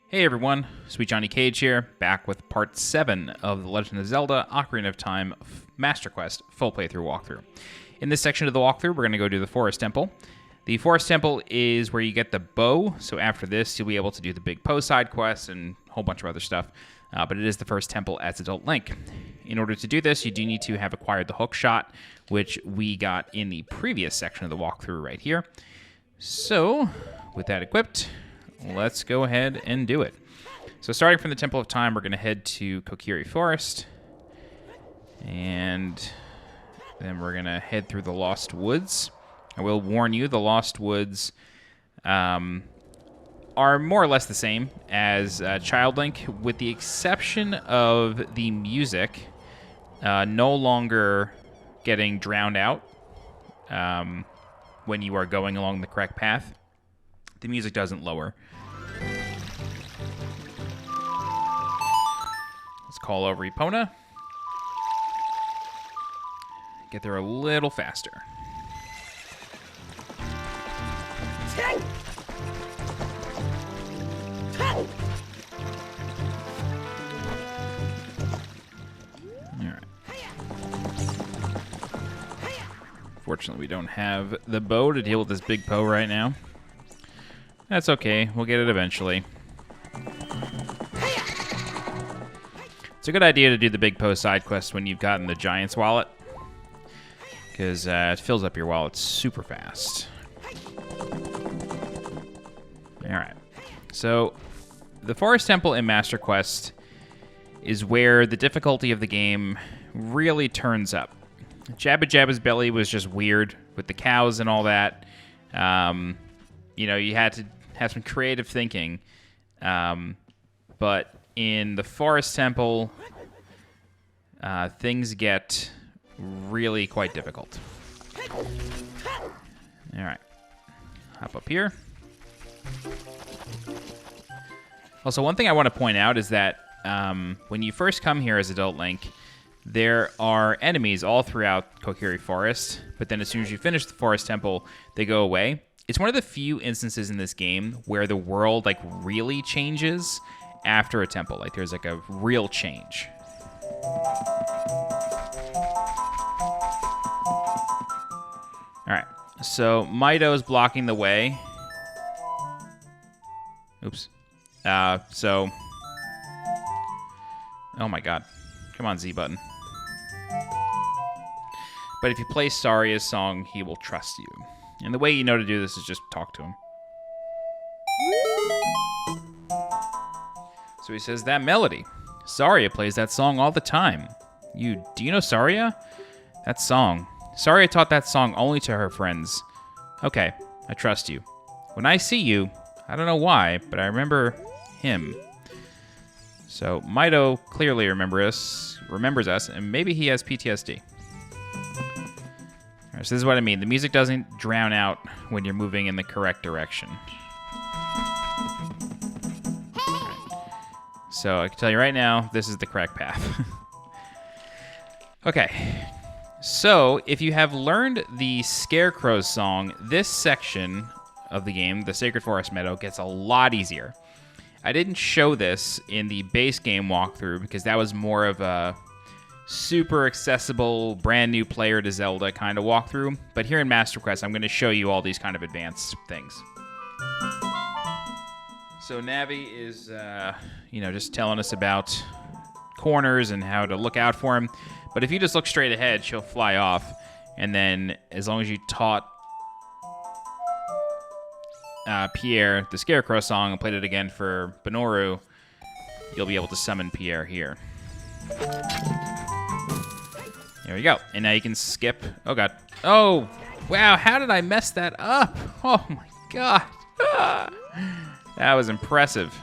Hey everyone, SweetJohnnyCage here, back with part 7 of The Legend of Zelda Ocarina of Time Master Quest full playthrough walkthrough. In this section of the walkthrough, we're going to go do the Forest Temple. The Forest Temple is where you get the bow, so after this you'll be able to do the big Poe side quest and a whole bunch of other stuff, but it is the first temple as Adult Link. In order to do this, you do need to have acquired the hook shot, which we got in the previous section of the walkthrough right here. So, with that equipped, let's go ahead and do it. So starting from the Temple of Time, we're going to head to Kokiri Forest. And then we're going to head through the Lost Woods. I will warn you, the Lost Woods are more or less the same as Child Link, with the exception of the music no longer getting drowned out when you are going along the correct path. The music doesn't lower. Let's call over Epona. Get there a little faster. Alright. Fortunately, we don't have the bow to deal with this big Poe right now. That's okay. We'll get it eventually. It's a good idea to do the big Poe side quest when you've gotten the Giant's Wallet, because it fills up your wallet super fast. Alright. So, the Forest Temple in Master Quest is where the difficulty of the game really turns up. Jabba Jabba's belly was just weird with the cows and all that. You know, you had to have some creative thinking. But in the Forest Temple, things get really quite difficult. All right. Hop up here. Also, one thing I want to point out is that when you first come here as Adult Link, there are enemies all throughout Kokiri Forest, but then as soon as you finish the Forest Temple, they go away. It's one of the few instances in this game where the world really changes after a temple. There's a real change. All right, so Meadow is blocking the way. Oops. Oh my God, come on, Z button. But if you play Saria's song, he will trust you. And the way you know to do this is just talk to him. So he says, that melody. Saria plays that song all the time. Do you know Saria? That song. Saria taught that song only to her friends. Okay, I trust you. When I see you, I don't know why, but I remember him. So Meadow clearly remembers us, and maybe he has PTSD. All right, so this is what I mean. The music doesn't drown out when you're moving in the correct direction. Right. So I can tell you right now, this is the correct path. Okay. So if you have learned the Scarecrow's song, this section of the game, the Sacred Forest Meadow, gets a lot easier. I didn't show this in the base game walkthrough because that was more of a super accessible, brand new player to Zelda kind of walkthrough. But here in Master Quest, I'm going to show you all these kind of advanced things. So Navi is, just telling us about corners and how to look out for him. But if you just look straight ahead, she'll fly off. And then as long as you taught Pierre the Scarecrow song and played it again for Benoru, you'll be able to summon Pierre here. There we go. And now you can skip. Oh, God. Oh, wow. How did I mess that up? Oh, my God. That was impressive.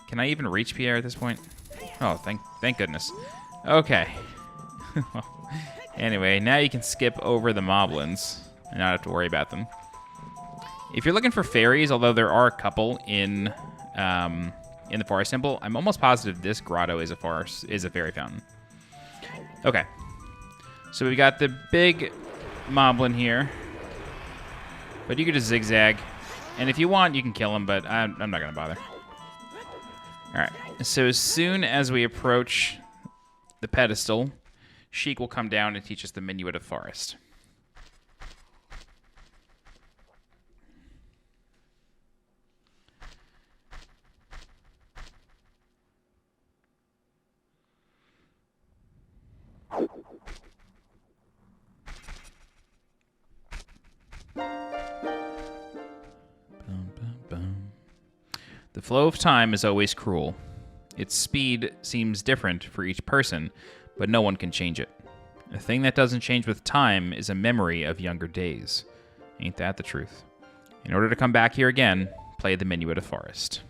Can I even reach Pierre at this point? Oh, thank goodness. Okay. Anyway, now you can skip over the moblins and not have to worry about them. If you're looking for fairies, although there are a couple in the Forest Temple, I'm almost positive this grotto is a fairy fountain. Okay. So we got the big moblin here. But you could just zigzag. And if you want, you can kill him, but I'm not going to bother. Alright, so as soon as we approach the pedestal, Sheik will come down and teach us the Minuet of Forest. The flow of time is always cruel. Its speed seems different for each person, but no one can change it. A thing that doesn't change with time is a memory of younger days. Ain't that the truth? In order to come back here again, play the Minuet of Forest.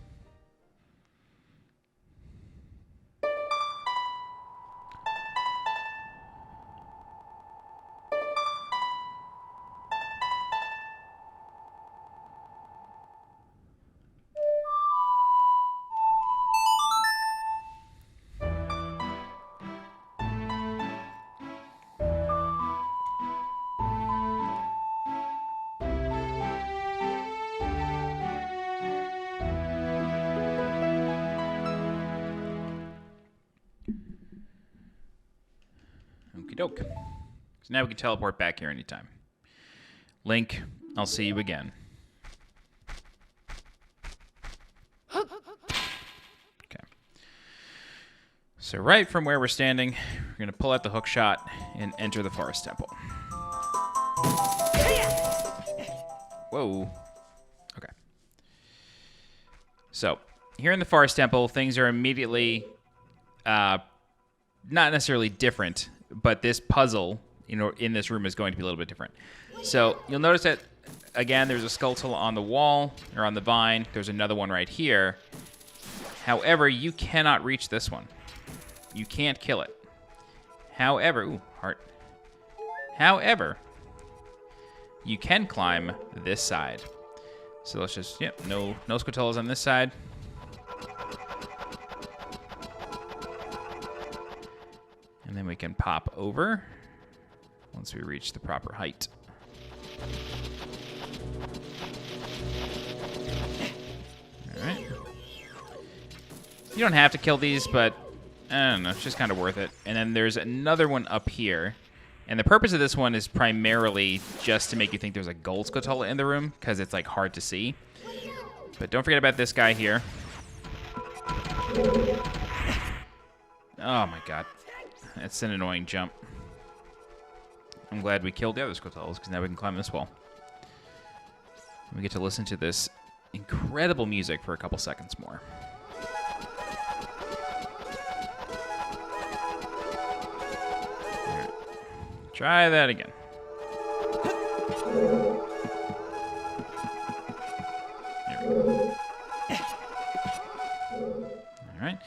Doke. So now we can teleport back here anytime. Link, I'll see you again. Okay. So right from where we're standing, we're going to pull out the hook shot and enter the Forest Temple. Whoa. Okay. So here in the Forest Temple, things are immediately not necessarily different, but this puzzle, in this room is going to be a little bit different. So you'll notice that, again, there's a Skulltula on the wall, or on the vine. There's another one right here. However, you cannot reach this one. You can't kill it. However, ooh, heart. However, you can climb this side. So let's just, no Skulltulas on this side. And then we can pop over once we reach the proper height. All right. You don't have to kill these, but I don't know, it's just kind of worth it. And then there's another one up here. And the purpose of this one is primarily just to make you think there's a gold Skulltula in the room, because it's like hard to see. But don't forget about this guy here. Oh my god. That's an annoying jump. I'm glad we killed the other Skulltulas, because now we can climb this wall. We get to listen to this incredible music for a couple seconds more. Right. Try that again. There we go. All right.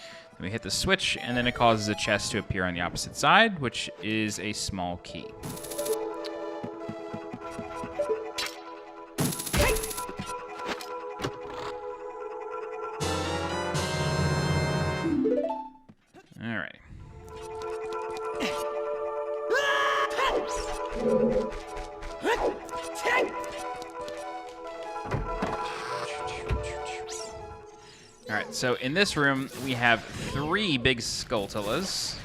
We hit the switch, and then it causes a chest to appear on the opposite side, which is a small key. Alrighty. Alright, so in this room, we have 3 big Skulltulas.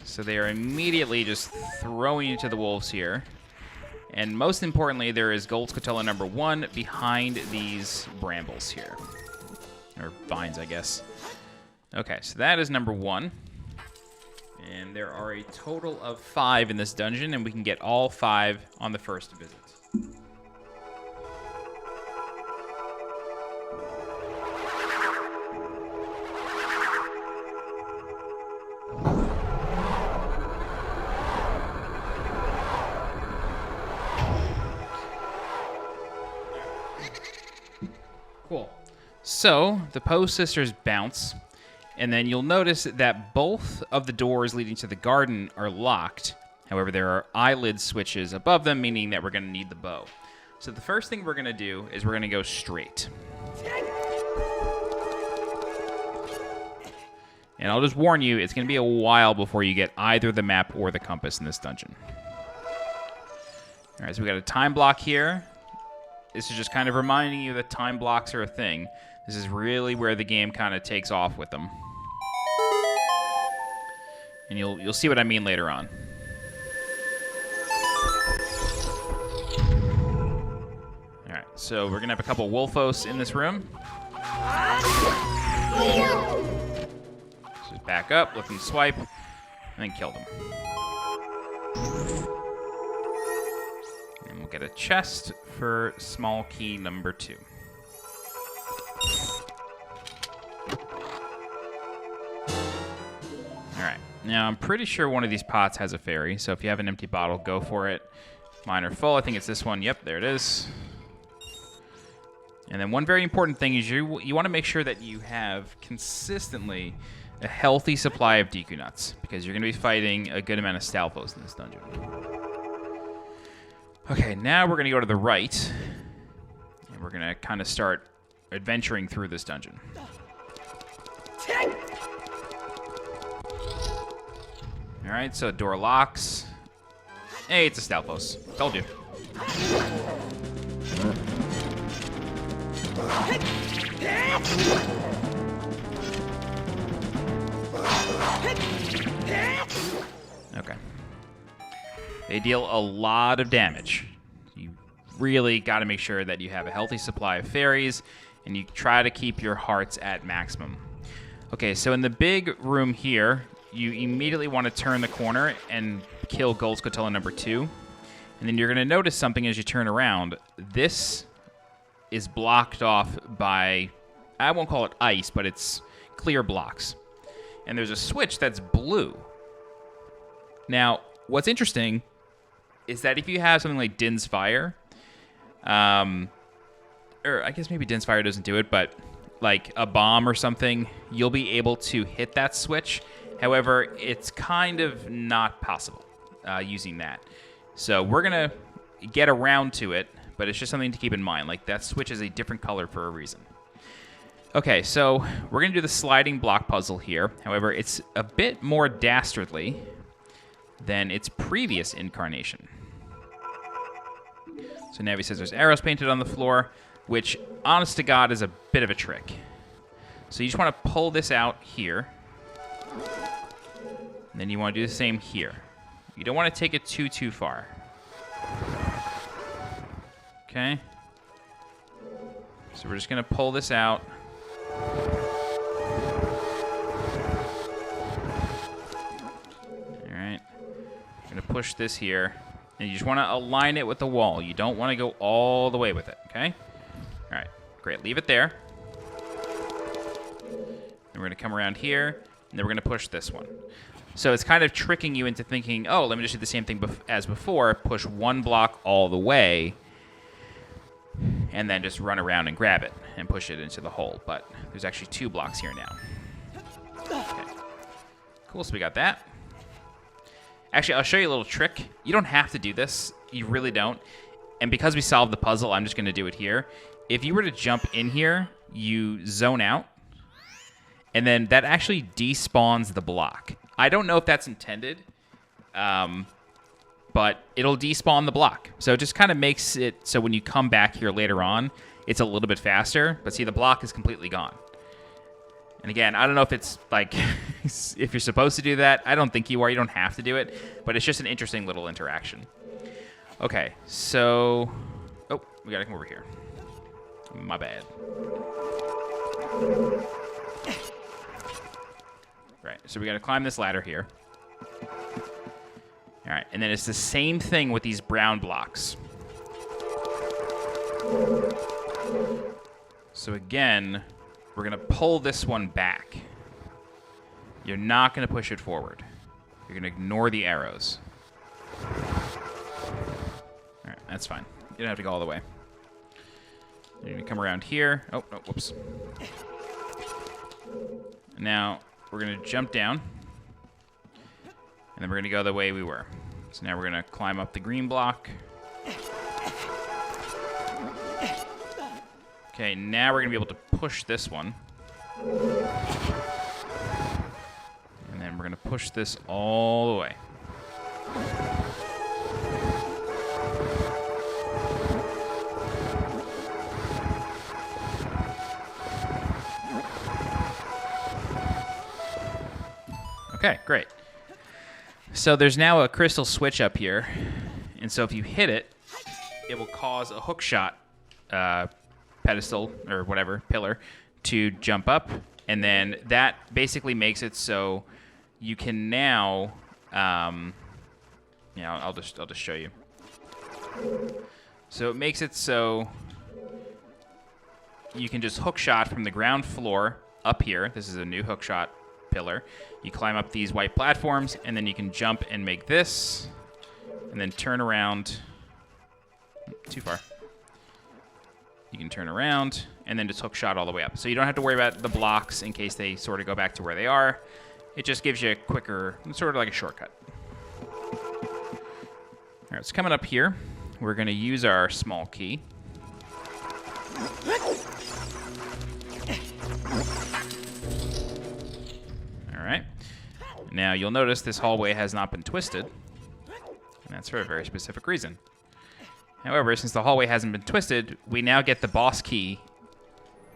So they are immediately just throwing you to the wolves here. And most importantly, there is Gold Skulltula number 1 behind these brambles here. Or vines, I guess. Okay, so that is number 1. And there are a total of 5 in this dungeon, and we can get all 5 on the first visit. Cool. So, the Poe sisters bounce, and then you'll notice that both of the doors leading to the garden are locked. However, there are eyelid switches above them, meaning that we're going to need the bow. So the first thing we're going to do is we're going to go straight. And I'll just warn you, it's going to be a while before you get either the map or the compass in this dungeon. All right, so we got a time block here. This is just kind of reminding you that time blocks are a thing. This is really where the game kind of takes off with them. And you'll see what I mean later on. Alright, so we're going to have a couple Wolfos in this room. Just back up, let them swipe, and then kill them. And we'll get a chest for small key number 2. Alright, now I'm pretty sure one of these pots has a fairy, so if you have an empty bottle, go for it. Mine are full. I think it's this one. Yep, there it is. And then one very important thing is you want to make sure that you have consistently a healthy supply of Deku Nuts, because you're going to be fighting a good amount of Stalfos in this dungeon. Okay, now we're going to go to the right, and we're going to kind of start adventuring through this dungeon. Alright, so door locks. Hey, it's a Stalfos. Told you. Okay. They deal a lot of damage. You really got to make sure that you have a healthy supply of fairies, and you try to keep your hearts at maximum. Okay, so in the big room here, you immediately want to turn the corner and kill Gold Skulltula number 2. And then you're going to notice something as you turn around. This is blocked off by, I won't call it ice, but it's clear blocks. And there's a switch that's blue. Now, what's interesting is that if you have something like Din's Fire, or I guess maybe Din's Fire doesn't do it, but like a bomb or something, you'll be able to hit that switch. However, it's kind of not possible using that. So we're going to get around to it, but it's just something to keep in mind. Like, that switch is a different color for a reason. Okay, so we're going to do the sliding block puzzle here. However, it's a bit more dastardly than its previous incarnation. So Navi says there's arrows painted on the floor, which, honest to God, is a bit of a trick. So you just want to pull this out here. And then you want to do the same here. You don't want to take it too far. Okay. So we're just going to pull this out. Alright. I'm going to push this here. And you just want to align it with the wall. You don't want to go all the way with it, okay? Alright, great. Leave it there. Then we're going to come around here, and then we're going to push this one. So it's kind of tricking you into thinking, oh, let me just do the same thing as before, push one block all the way, and then just run around and grab it and push it into the hole. But there's actually 2 blocks here now. Okay. Cool, so we got that. Actually, I'll show you a little trick. You don't have to do this. You really don't. And because we solved the puzzle, I'm just going to do it here. If you were to jump in here, you zone out, and then that actually despawns the block. I don't know if that's intended, but it'll despawn the block. So it just kind of makes it so when you come back here later on, it's a little bit faster. But see, the block is completely gone. And again, I don't know if it's like, if you're supposed to do that. I don't think you are. You don't have to do it. But it's just an interesting little interaction. Okay, so... Oh, we gotta come over here. My bad. Right, so we gotta climb this ladder here. Alright, and then it's the same thing with these brown blocks. So again, we're gonna pull this one back. You're not gonna push it forward. You're gonna ignore the arrows. Alright, that's fine. You don't have to go all the way. You're gonna come around here. Oh, no, whoops. Now, we're going to jump down, and then we're going to go the way we were. So now we're going to climb up the green block. Okay, now we're going to be able to push this one. And then we're going to push this all the way. Okay, great. So there's now a crystal switch up here, and so if you hit it, it will cause a hookshot pedestal or whatever pillar to jump up, and then that basically makes it so you can now, I'll just show you. So it makes it so you can just hookshot from the ground floor up here. This is a new hookshot pillar. You climb up these white platforms, and then you can jump and make this, and then turn around. Too far. You can turn around, and then just hookshot all the way up. So you don't have to worry about the blocks in case they sort of go back to where they are. It just gives you a quicker, sort of like a shortcut. All right, so coming up here, we're going to use our small key. All right. Now, you'll notice this hallway has not been twisted, and that's for a very specific reason. However, since the hallway hasn't been twisted, we now get the boss key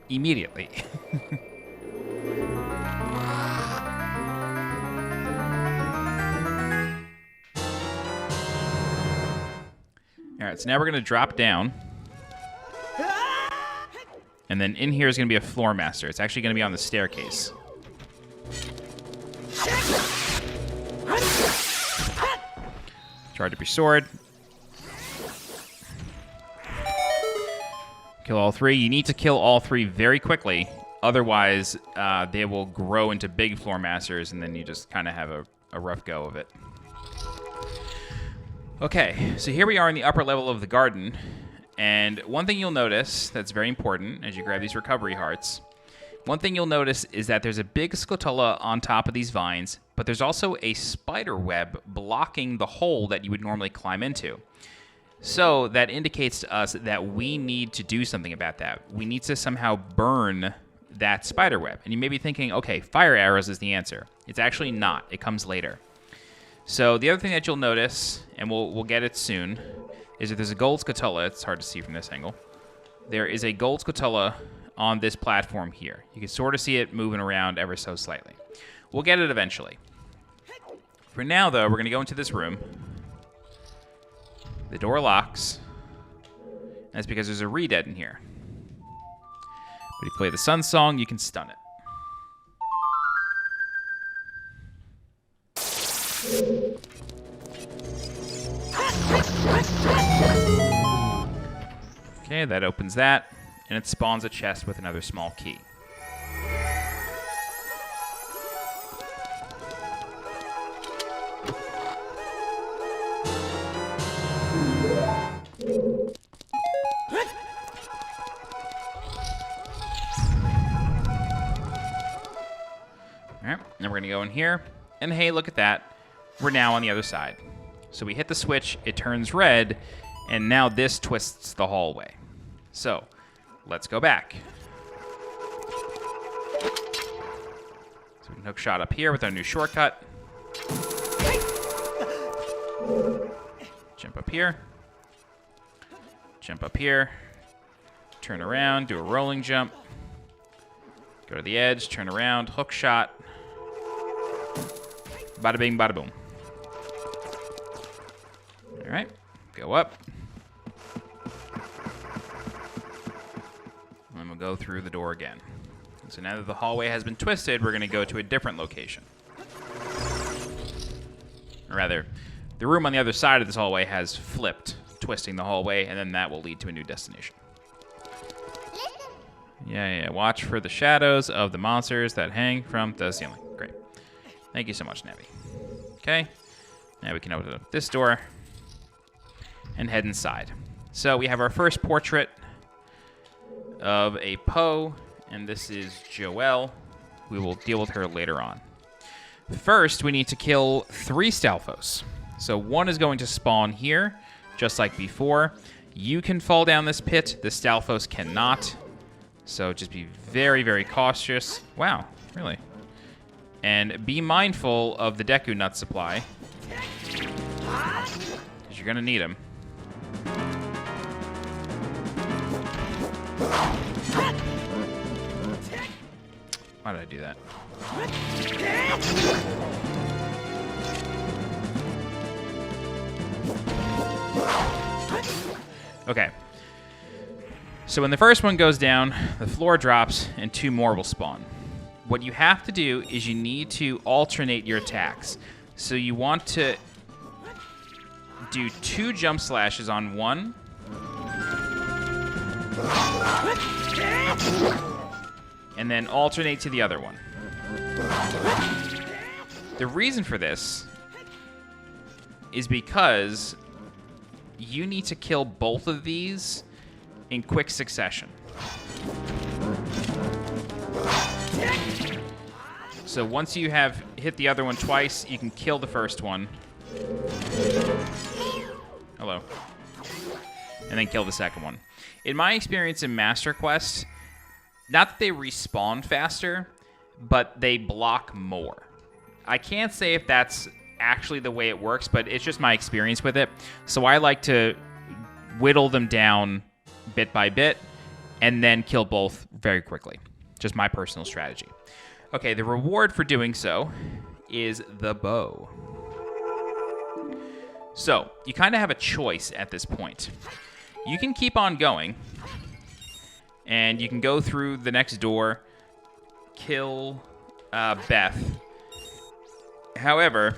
immediately. All right, so now we're going to drop down. And then in here is going to be a floor master. It's actually going to be on the staircase. Charge up your sword. Kill all three. You need to kill all three very quickly. Otherwise, they will grow into big floor masters, and then you just kind of have a rough go of it. Okay, so here we are in the upper level of the garden. And one thing you'll notice that's very important as you grab these recovery hearts, one thing you'll notice is that there's a big Skulltula on top of these vines, but there's also a spider web blocking the hole that you would normally climb into. So that indicates to us that we need to do something about that. We need to somehow burn that spider web. And you may be thinking, okay, fire arrows is the answer. It's actually not. It comes later. So the other thing that you'll notice, and we'll get it soon, is that there's a gold Skulltula. It's hard to see from this angle. There is a gold Skulltula on this platform here. You can sort of see it moving around ever so slightly. We'll get it eventually. For now, though, we're going to go into this room. The door locks. And that's because there's a re-dead in here. But if you play the sun song, you can stun it. Okay, that opens that, and it spawns a chest with another small key. Alright, now we're going to go in here, and hey, look at that. We're now on the other side. So we hit the switch, it turns red, and now this twists the hallway. So, let's go back. So we can hook shot up here with our new shortcut. Jump up here. Jump up here. Turn around, do a rolling jump. Go to the edge, turn around, hook shot. Bada bing, bada boom. All right, go up. And we'll go through the door again. So now that the hallway has been twisted, we're going to go to a different location. Or rather, the room on the other side of this hallway has flipped, twisting the hallway, and then that will lead to a new destination. Yeah. Watch for the shadows of the monsters that hang from the ceiling. Great. Thank you so much, Navi. Okay. Now we can open up this door and head inside. So we have our first portrait of a Poe, and this is Joelle. We will deal with her later on. First, we need to kill 3 Stalfos. So one is going to spawn here, just like before. You can fall down this pit. The Stalfos cannot. So just be very, very cautious. Wow, really? And be mindful of the Deku Nut supply, because you're going to need them. Why did I do that? Okay. So when the first one goes down, the floor drops, and 2 more will spawn. What you have to do is you need to alternate your attacks. So you want to do 2 jump slashes on one. And then alternate to the other one. The reason for this is because you need to kill both of these in quick succession. So once you have hit the other one twice, you can kill the first one. Hello. And then kill the second one. In my experience in Master Quest, not that they respawn faster, but they block more. I can't say if that's actually the way it works, but it's just my experience with it. So I like to whittle them down bit by bit and then kill both very quickly. Just my personal strategy. Okay, the reward for doing so is the bow. So you kind of have a choice at this point. You can keep on going, and you can go through the next door, kill Beth. However,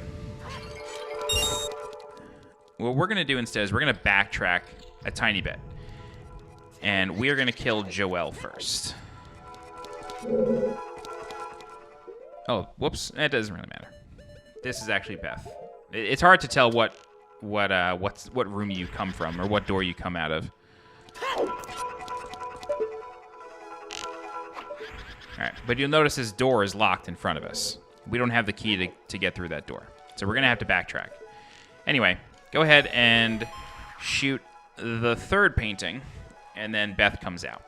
what we're going to do instead is we're going to backtrack a tiny bit. And we are going to kill Joelle first. Oh, whoops. It doesn't really matter. This is actually Beth. It's hard to tell what room you come from or what door you come out of. All right, but you'll notice this door is locked in front of us. We don't have the key to get through that door. So we're going to have to backtrack. Anyway, go ahead and shoot the third painting, and then Beth comes out.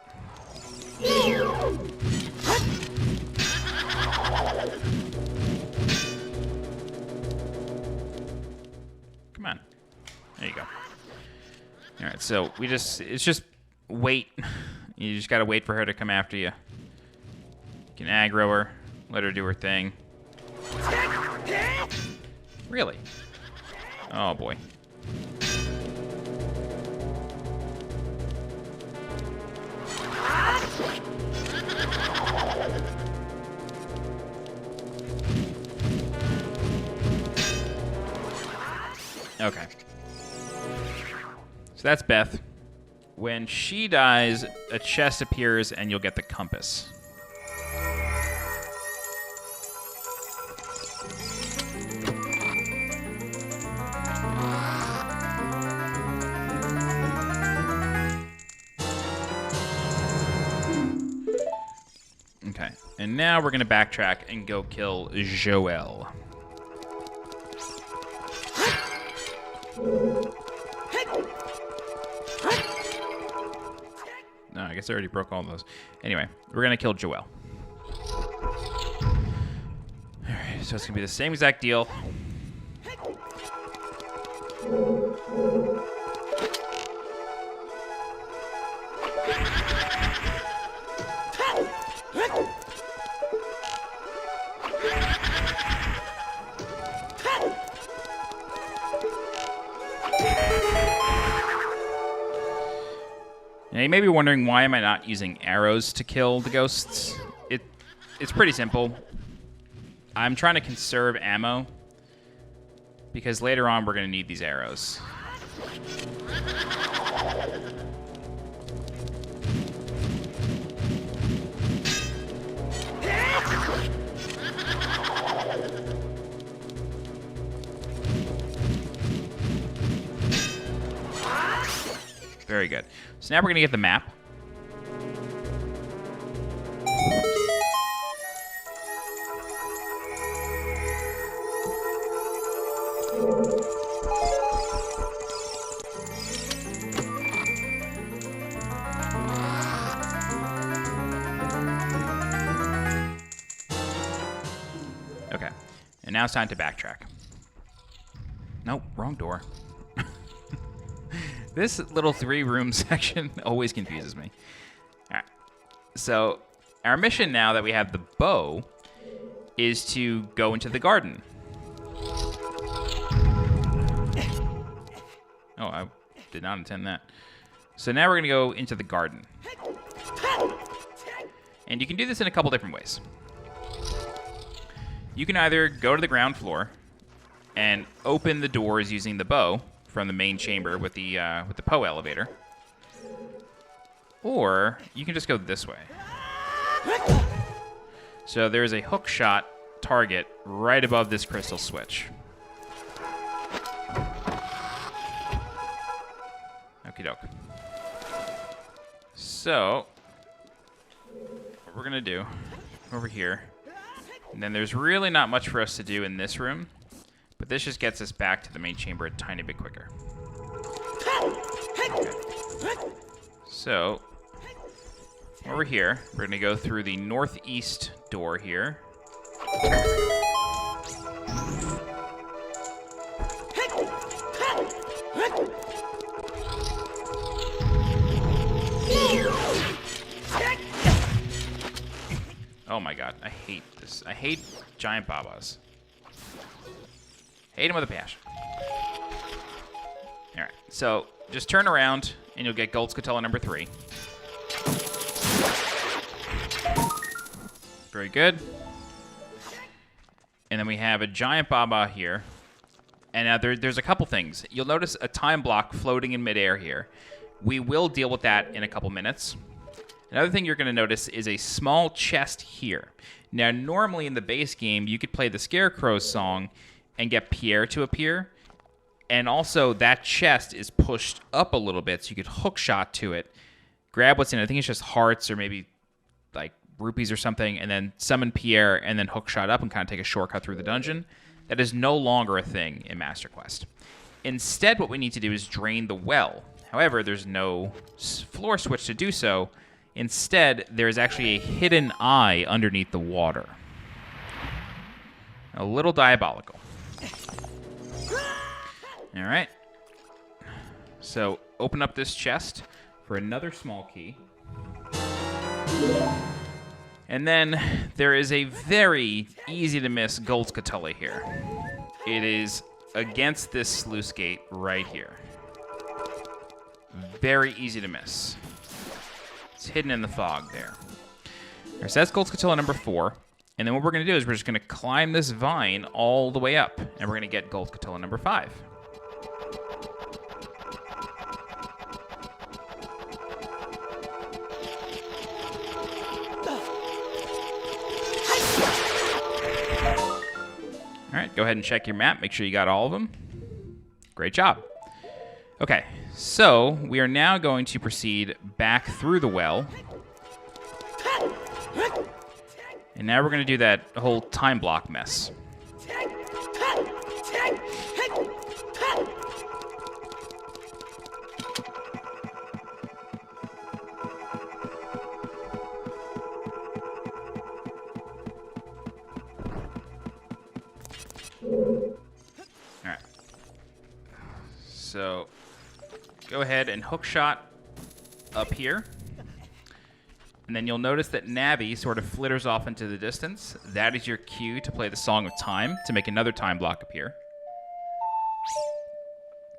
Come on. There you go. All right, so it's just wait. You just got to wait for her to come after you. You can aggro her, let her do her thing. Really? Oh, boy. Okay. So that's Beth. When she dies, a chest appears and you'll get the compass. Okay. And now we're going to backtrack and go kill Joelle. No, I guess I already broke all those. Anyway, we're going to kill Joelle. Alright, so it's going to be the same exact deal. Now, you may be wondering, why am I not using arrows to kill the ghosts? It's pretty simple. I'm trying to conserve ammo, because later on we're going to need these arrows. Very good. So now we're going to get the map. Okay. And now it's time to backtrack. Nope, wrong door. This little 3-room section always confuses me. All right. So our mission now that we have the bow is to go into the garden. Oh, Did not intend that. So now we're going to go into the garden. And you can do this in a couple different ways. You can either go to the ground floor and open the doors using the bow from the main chamber with the Poe elevator. Or you can just go this way. So there's a hook shot target right above this crystal switch. Okie doke. So, what we're going to do over here, and then there's really not much for us to do in this room, but this just gets us back to the main chamber a tiny bit quicker. Okay. So, over here, we're going to go through the northeast door here. Oh my god, I hate this. I hate giant babas. Hate them with a passion. Alright, so just turn around and you'll get Gold Skulltula number 3. Very good. And then we have a giant baba here. And now there's a couple things. You'll notice a time block floating in midair here. We will deal with that in a couple minutes. Another thing you're going to notice is a small chest here. Now, normally in the base game, you could play the Scarecrow song and get Pierre to appear. And also, that chest is pushed up a little bit, so you could hook shot to it, grab what's in it. I think it's just hearts or maybe like rupees or something, and then summon Pierre and then hook shot up and kind of take a shortcut through the dungeon. That is no longer a thing in Master Quest. Instead, what we need to do is drain the well. However, there's no floor switch to do so. Instead, there's actually a hidden eye underneath the water. A little diabolical. All right. So open up this chest for another small key. And then there is a very easy to miss Gold Skulltula here. It is against this sluice gate right here. Very easy to miss. It's hidden in the fog there. All right, so that's Gold Skulltula number 4. And then what we're going to do is we're just going to climb this vine all the way up. And we're going to get Gold Skulltula number 5. All right, go ahead and check your map. Make sure you got all of them. Great job. Okay, so we are now going to proceed back through the well. And now we're going to do that whole time block mess. Alright. So, go ahead and hook shot up here. And then you'll notice that Navi sort of flitters off into the distance. That is your cue to play the Song of Time to make another time block appear.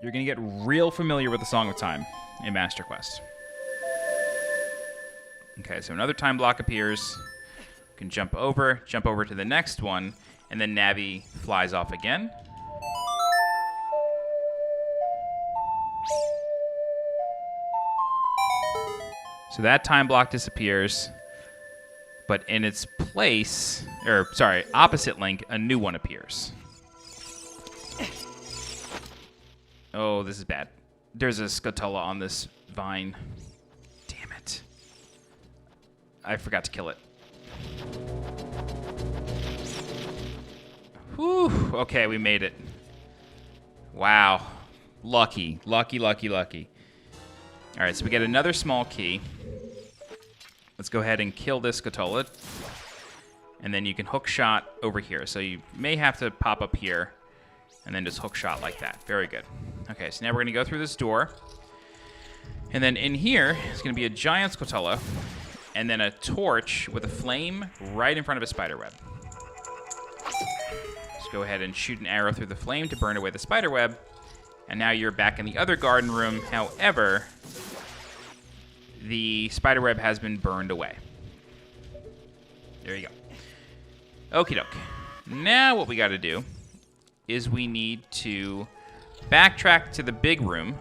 You're going to get real familiar with the Song of Time in Master Quest. Okay, so another time block appears. You can jump over to the next one, and then Navi flies off again. So that time block disappears, but in its place, opposite link, a new one appears. Oh, this is bad. There's a Skulltula on this vine. Damn it. I forgot to kill it. Whew. Okay, we made it. Wow. Lucky. Lucky, lucky, lucky. All right, so we get another small key. Let's go ahead and kill this Skulltula. And then you can hook shot over here. So you may have to pop up here and then just hook shot like that. Very good. Okay, so now we're going to go through this door. And then in here is going to be a giant Skulltula and then a torch with a flame right in front of a spiderweb. Just go ahead and shoot an arrow through the flame to burn away the spiderweb. And now you're back in the other garden room. However, the spiderweb has been burned away. There you go. Okie doke. Now what we got to do is we need to backtrack to the big room,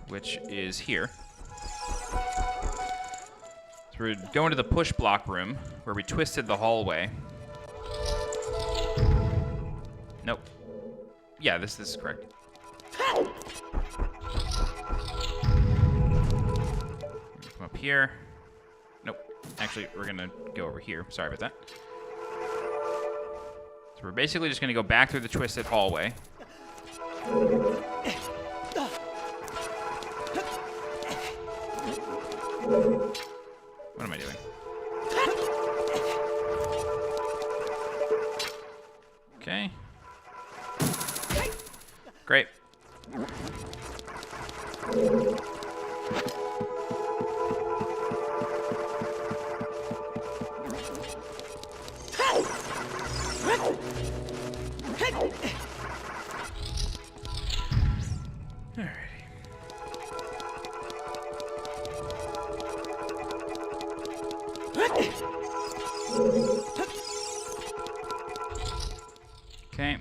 which is here. So we're going to the push block room where we twisted the hallway. Nope. Yeah, this is correct. Come up here. Nope. Actually, we're going to go over here. Sorry about that. So we're basically just going to go back through the twisted hallway. What am I doing? Okay. Great. Okay,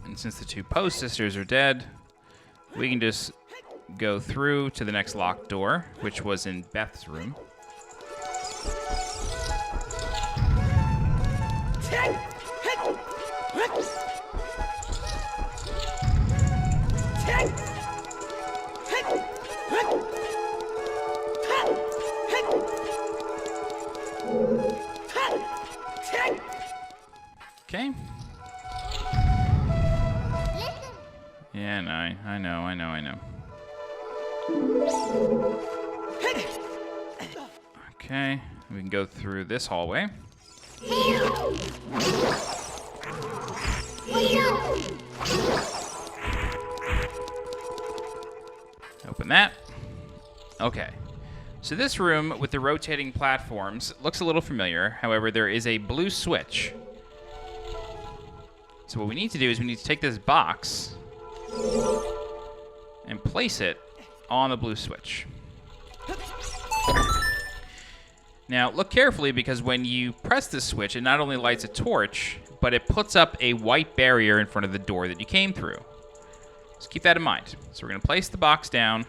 and since the two Post sisters are dead, we can just go through to the next locked door, which was in Beth's room. Okay. Yeah, no, I know. Okay, we can go through this hallway. Open that. Okay. So this room with the rotating platforms looks a little familiar. However, there is a blue switch. So what we need to do is we need to take this box and place it on the blue switch. Now, look carefully, because when you press this switch, it not only lights a torch, but it puts up a white barrier in front of the door that you came through. So keep that in mind. So we're going to place the box down,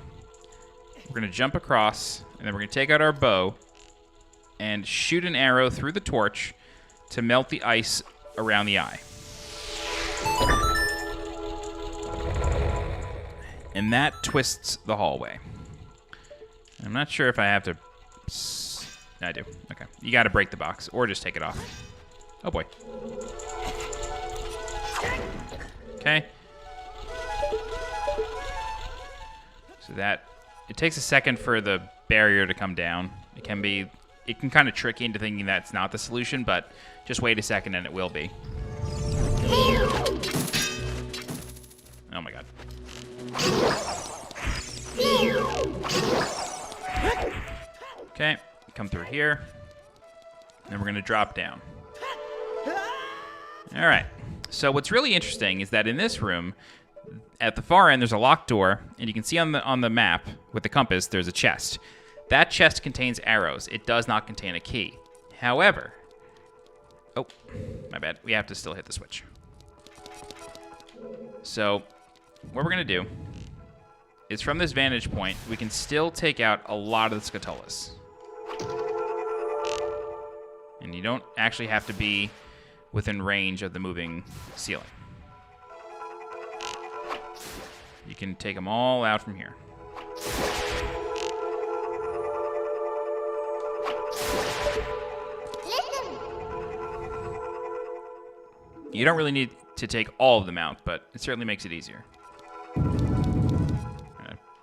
we're going to jump across, and then we're going to take out our bow and shoot an arrow through the torch to melt the ice around the eye. And that twists the hallway. I'm not sure if I have to... I do. Okay. You got to break the box, or just take it off. Oh, boy. Okay. So that... It takes a second for the barrier to come down. It can kind of trick you into thinking that's not the solution, but just wait a second and it will be. Oh, my God. Okay, come through here. And then we're going to drop down. All right. So what's really interesting is that in this room, at the far end, there's a locked door, and you can see on the map with the compass, there's a chest. That chest contains arrows. It does not contain a key. However, oh, my bad. We have to still hit the switch. So what we're going to do is, from this vantage point, we can still take out a lot of the Skulltulas. And you don't actually have to be within range of the moving ceiling. You can take them all out from here. You don't really need to take all of them out, but it certainly makes it easier.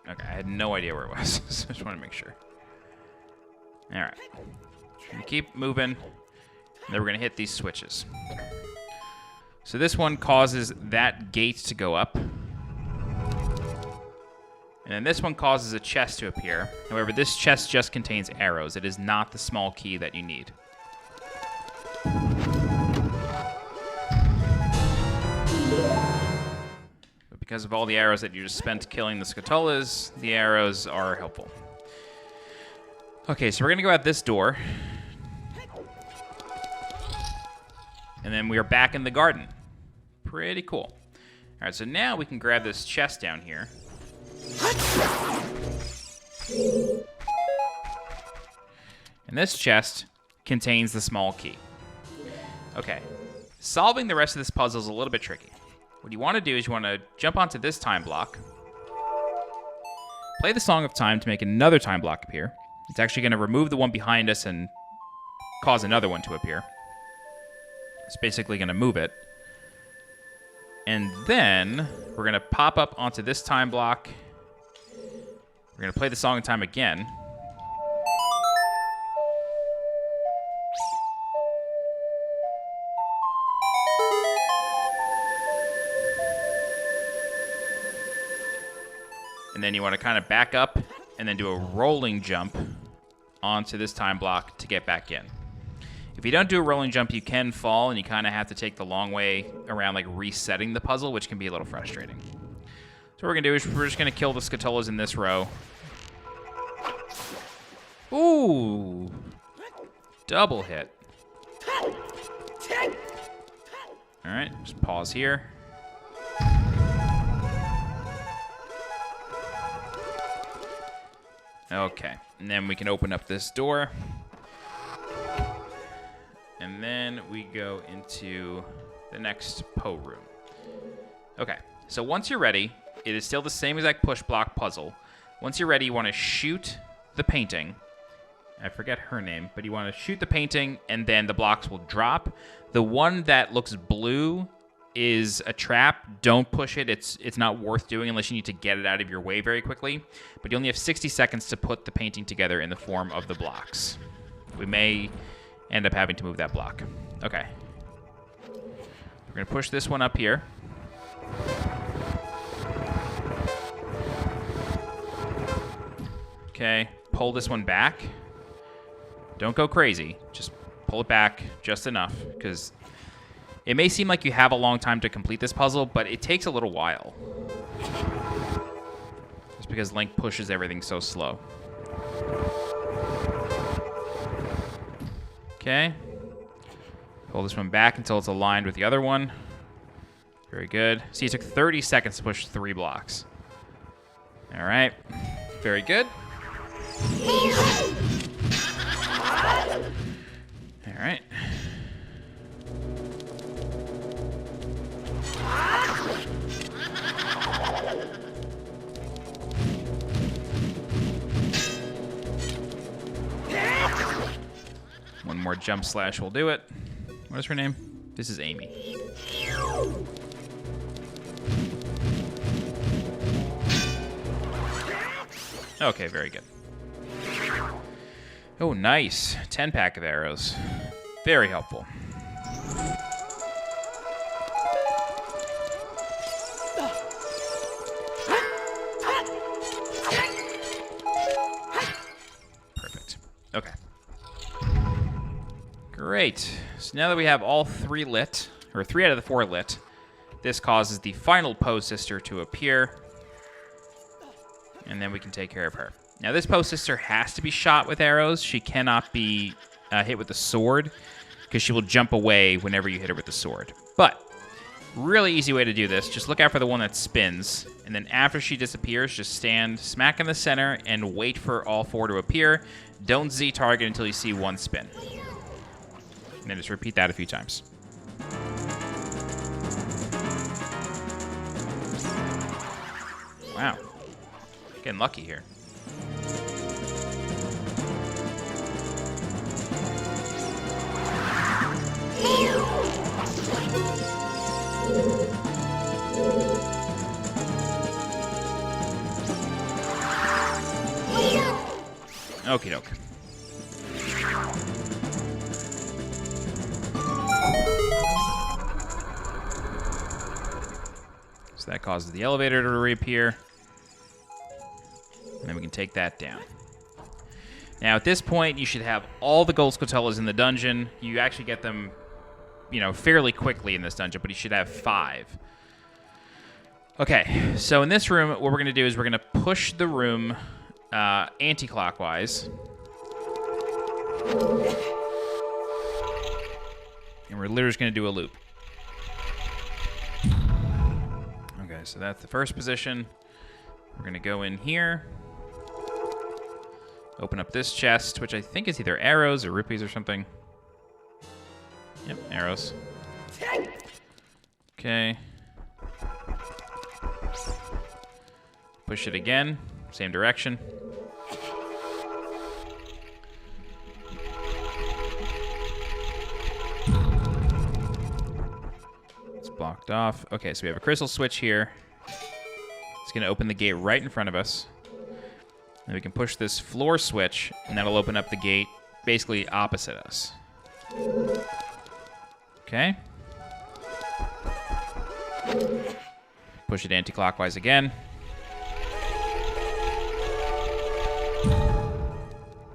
Okay, I had no idea where it was, so I just want to make sure. All right. Keep moving, and then we're going to hit these switches. So this one causes that gate to go up. And then this one causes a chest to appear. However, this chest just contains arrows. It is not the small key that you need. because of all the arrows that you just spent killing the Skulltulas, the arrows are helpful. Okay, so we're going to go out this door. And then we are back in the garden. Pretty cool. All right, so now we can grab this chest down here. And this chest contains the small key. Okay, solving the rest of this puzzle is a little bit tricky. What you want to do is you want to jump onto this time block, play the Song of Time to make another time block appear. It's actually going to remove the one behind us and cause another one to appear. It's basically going to move it. And then we're going to pop up onto this time block. We're going to play the Song of Time again. And then you want to kind of back up and then do a rolling jump onto this time block to get back in. If you don't do a rolling jump, you can fall, and you kind of have to take the long way around, like resetting the puzzle, which can be a little frustrating. So what we're going to do is we're just going to kill the Skulltulas in this row. Ooh! Double hit. Alright, just pause here. Okay, and then we can open up this door. And then we go into the next Poe room. Okay, so once you're ready, it is still the same exact push block puzzle. Once you're ready, you want to shoot the painting. I forget her name, but you want to shoot the painting, and then the blocks will drop. The one that looks blue is a trap. Don't push it. It's not worth doing unless you need to get it out of your way very quickly. But you only have 60 seconds to put the painting together in the form of the blocks. We may end up having to move that block. Okay. We're going to push this one up here. Okay. Pull this one back. Don't go crazy. Just pull it back just enough, because it may seem like you have a long time to complete this puzzle, but it takes a little while. Just because Link pushes everything so slow. Okay. Pull this one back until it's aligned with the other one. Very good. See, it took 30 seconds to push 3 blocks. All right. Very good. All right. One more jump slash will do it. What is her name? This is Amy. Okay, very good. Oh, nice. 10-pack of arrows. Very helpful. Perfect. Okay. Great. So now that we have all 3 lit, or 3 out of the 4 lit, this causes the final Poe sister to appear. And then we can take care of her. Now, this Poe sister has to be shot with arrows. She cannot be hit with the sword, because she will jump away whenever you hit her with the sword. But, really easy way to do this. Just look out for the one that spins. And then after she disappears, just stand smack in the center and wait for all 4 to appear. Don't Z-target until you see one spin. And then just repeat that a few times. Wow. Getting lucky here. Okie doke. So that causes the elevator to reappear. And then we can take that down. Now, at this point, you should have all the gold Skulltulas in the dungeon. You actually get them, fairly quickly in this dungeon, but you should have 5. Okay, so in this room, what we're going to do is we're going to push the room anti-clockwise. And we're literally just going to do a loop. Okay, so that's the first position. We're going to go in here. Open up this chest, which I think is either arrows or rupees or something. Yep, arrows. Okay. Push it again. Same direction. It's blocked off. Okay, so we have a crystal switch here. It's going to open the gate right in front of us. And we can push this floor switch, and that'll open up the gate basically opposite us. Okay. Push it anti-clockwise again.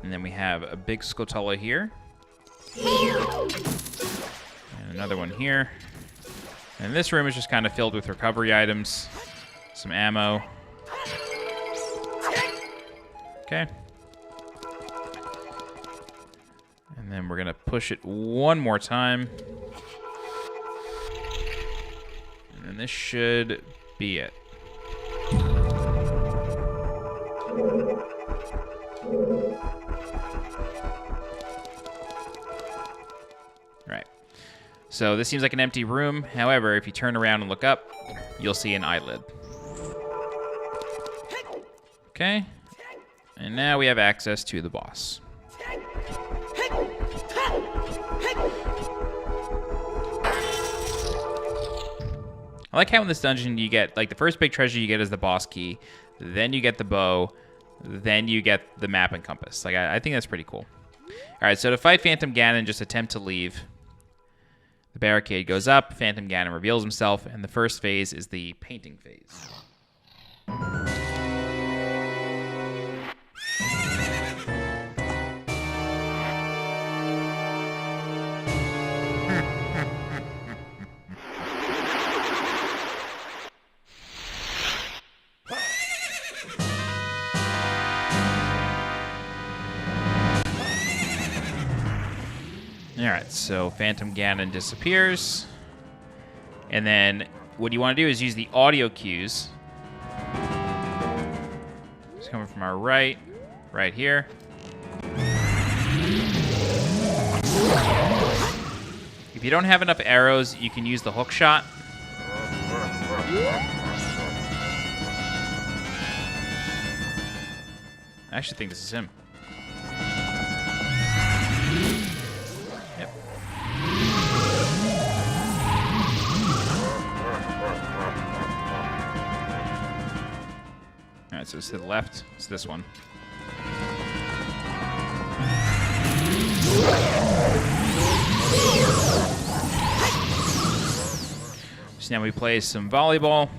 And then we have a big Skulltula here. And another one here. And this room is just kind of filled with recovery items. Some ammo. Okay. And then we're going to push it one more time. And then this should be it. Right. So this seems like an empty room. However, if you turn around and look up, you'll see an eyelid. Okay. And now we have access to the boss. I like how in this dungeon you get, like, the first big treasure you get is the boss key, then you get the bow, then you get the map and compass. Like, I think that's pretty cool. All right, so to fight Phantom Ganon, just attempt to leave. The barricade goes up, Phantom Ganon reveals himself, and the first phase is the painting phase. Alright, so Phantom Ganon disappears. And then what you want to do is use the audio cues. It's coming from our right here. If you don't have enough arrows, you can use the hook shot. I actually think this is him. Alright, so it's to the left. It's this one. So now we play some volleyball.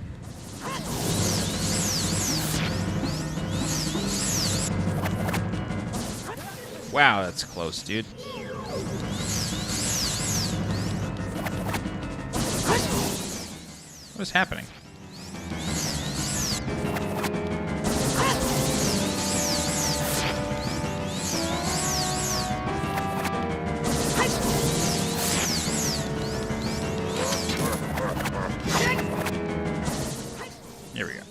Wow, that's close, dude. What is happening? Here we go.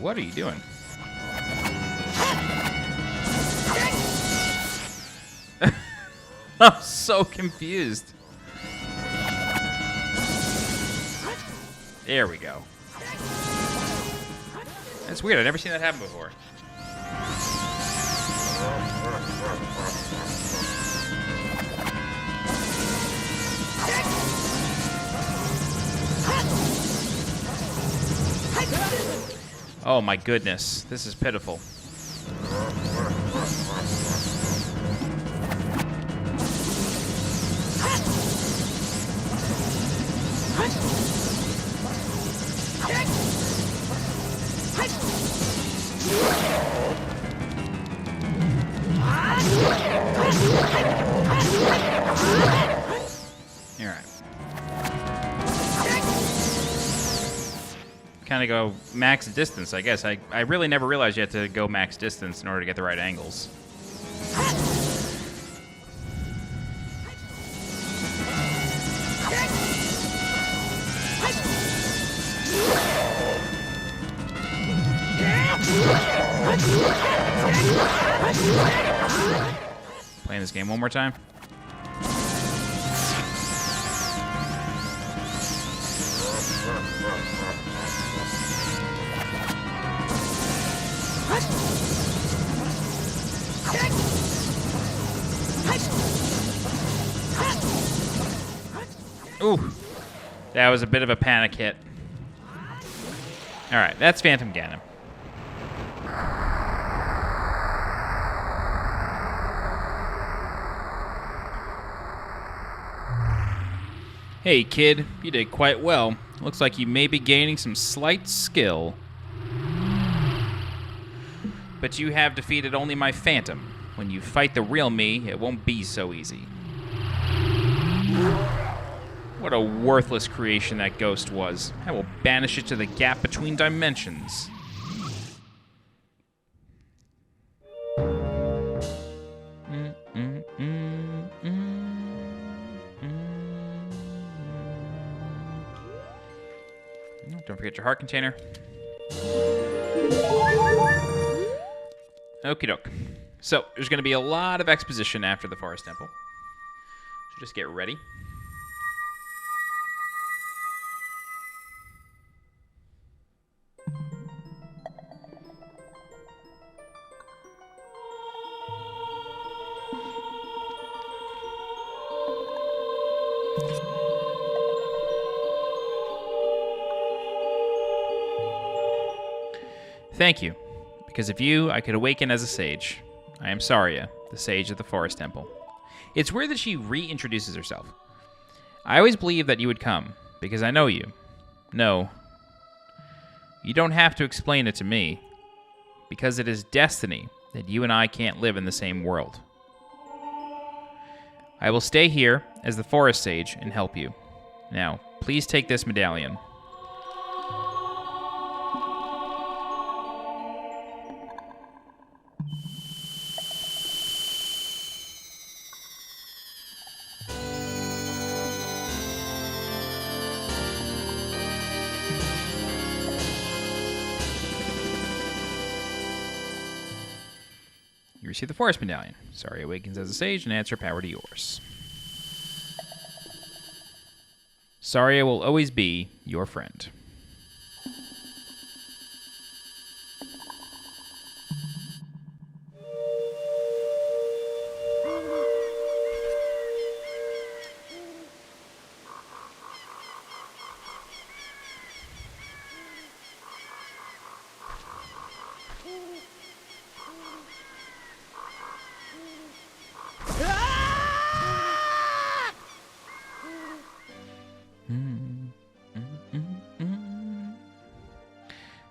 What are you doing? I'm so confused. There we go. That's weird. I've never seen that happen before. Oh my goodness. This is pitiful. All right. kind of go max distance, I guess. I really never realized you had to go max distance in order to get the right angles. Playing this game one more time. Ooh, that was a bit of a panic hit. All right, that's Phantom Ganon. Hey kid, you did quite well. Looks like you may be gaining some slight skill. But you have defeated only my Phantom. When you fight the real me, it won't be so easy. What a worthless creation that ghost was. I will banish it to the gap between dimensions. Don't forget your heart container. Okie doke. So, there's going to be a lot of exposition after the Forest Temple. So just get ready. Thank you. Because of you, I could awaken as a sage. I am Saria, the sage of the Forest Temple. It's weird that she reintroduces herself. I always believed that you would come, because I know you. No. You don't have to explain it to me. Because it is destiny that you and I can't live in the same world. I will stay here as the Forest Sage and help you. Now, please take this medallion. You receive the Forest Medallion. Saria awakens as a sage and adds her power to yours. Saria will always be your friend.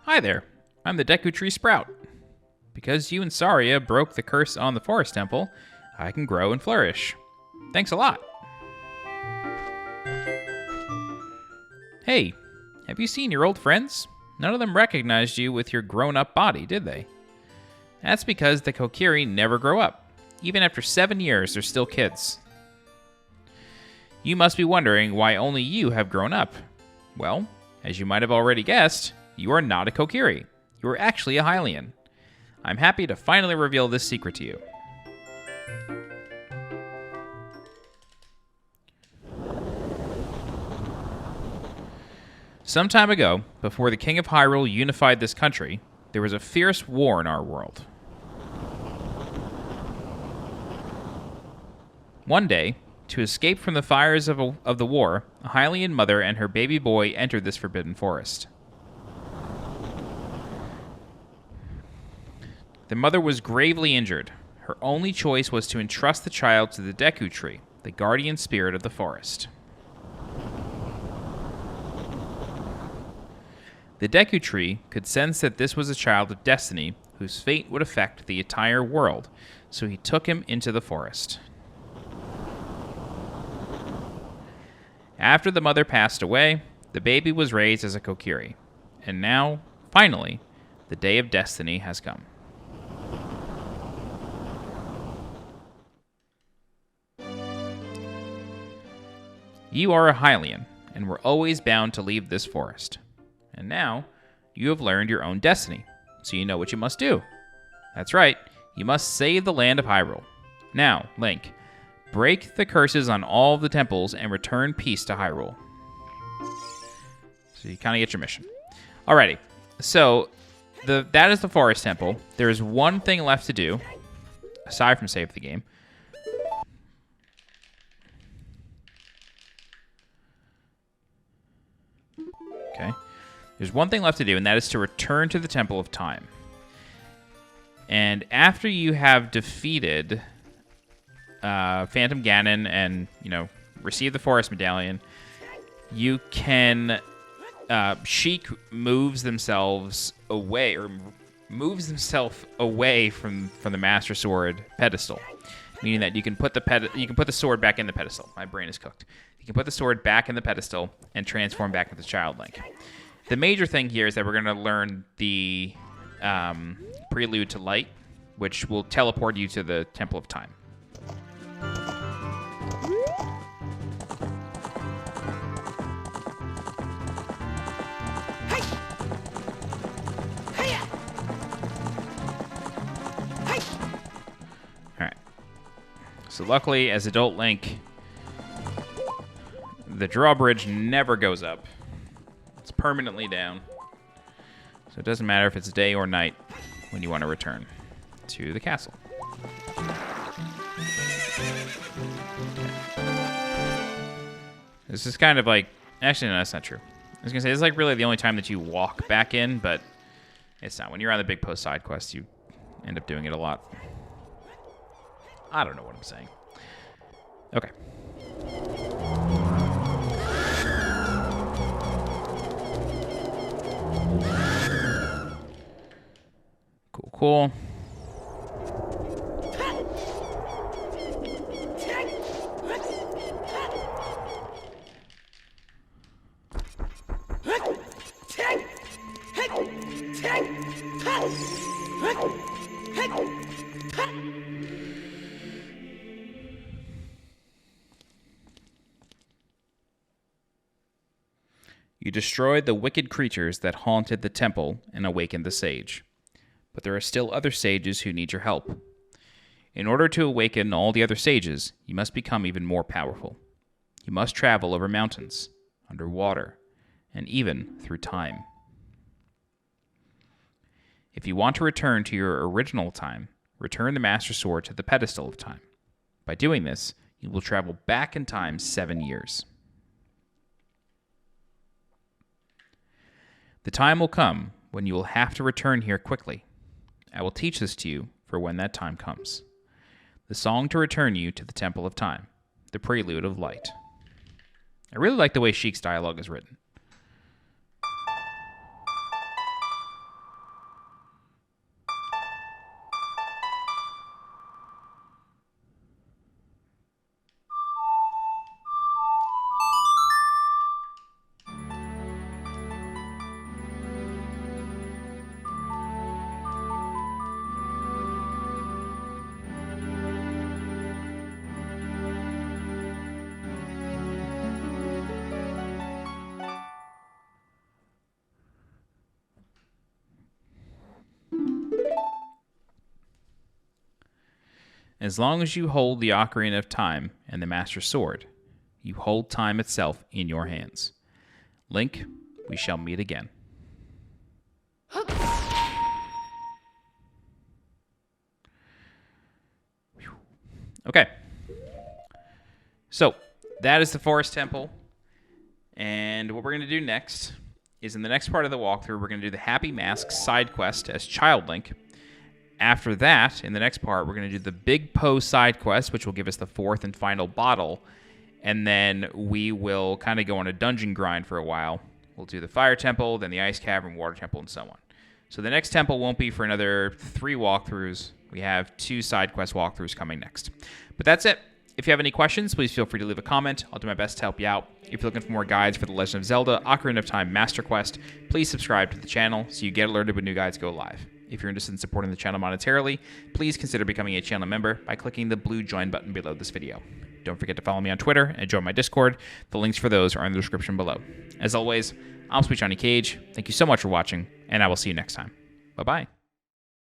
Hi there, I'm the Deku Tree Sprout. Because you and Saria broke the curse on the Forest Temple, I can grow and flourish. Thanks a lot. Hey, have you seen your old friends? None of them recognized you with your grown-up body, did they? That's because the Kokiri never grow up. Even after 7 years, they're still kids. You must be wondering why only you have grown up. Well, as you might have already guessed, you are not a Kokiri. You are actually a Hylian. I'm happy to finally reveal this secret to you. Some time ago, before the King of Hyrule unified this country, there was a fierce war in our world. One day, to escape from the fires of the war, a Hylian mother and her baby boy entered this forbidden forest. The mother was gravely injured. Her only choice was to entrust the child to the Deku Tree, the guardian spirit of the forest. The Deku Tree could sense that this was a child of destiny whose fate would affect the entire world, so he took him into the forest. After the mother passed away, the baby was raised as a Kokiri. And now, finally, the day of destiny has come. You are a Hylian, and were always bound to leave this forest. And now, you have learned your own destiny, so you know what you must do. That's right, you must save the land of Hyrule. Now, Link, break the curses on all of the temples and return peace to Hyrule. So you kind of get your mission. Alrighty, so that is the Forest Temple. There is one thing left to do, aside from save the game. Okay. There's one thing left to do, and that is to return to the Temple of Time. And after you have defeated Phantom Ganon and, receive the Forest Medallion, you can... Sheik moves himself away from the Master Sword pedestal, meaning that you can put the sword back in the pedestal. My brain is cooked. You can put the sword back in the pedestal and transform back into Child Link. The major thing here is that we're going to learn the Prelude to Light, which will teleport you to the Temple of Time. So luckily, as Adult Link, the drawbridge never goes up. It's permanently down. So it doesn't matter if it's day or night when you want to return to the castle. This is kind of like... Actually, no, that's not true. I was going to say, this is like really the only time that you walk back in, but it's not. When you're on the Big Post side quest, you end up doing it a lot. I don't know what I'm saying. Okay. Cool. You destroyed the wicked creatures that haunted the temple and awakened the sage. But there are still other sages who need your help. In order to awaken all the other sages, you must become even more powerful. You must travel over mountains, underwater, and even through time. If you want to return to your original time, return the Master Sword to the pedestal of time. By doing this, you will travel back in time 7 years. The time will come when you will have to return here quickly. I will teach this to you for when that time comes. The song to return you to the Temple of Time, the Prelude of Light. I really like the way Sheik's dialogue is written. As long as you hold the Ocarina of Time and the Master Sword, you hold time itself in your hands. Link, we shall meet again. Okay. So, that is the Forest Temple. And what we're going to do next is in the next part of the walkthrough, we're going to do the Happy Mask side quest as Child Link. After that, in the next part, we're going to do the Big Po side quest, which will give us the fourth and final bottle. And then we will kind of go on a dungeon grind for a while. We'll do the Fire Temple, then the Ice Cavern, Water Temple, and so on. So the next temple won't be for another 3 walkthroughs. We have 2 side quest walkthroughs coming next. But that's it. If you have any questions, please feel free to leave a comment. I'll do my best to help you out. If you're looking for more guides for The Legend of Zelda Ocarina of Time Master Quest, please subscribe to the channel so you get alerted when new guides go live. If you're interested in supporting the channel monetarily, please consider becoming a channel member by clicking the blue join button below this video. Don't forget to follow me on Twitter and join my Discord. The links for those are in the description below. As always, I'm SweetJohnnyCage. Thank you so much for watching, and I will see you next time. Bye-bye.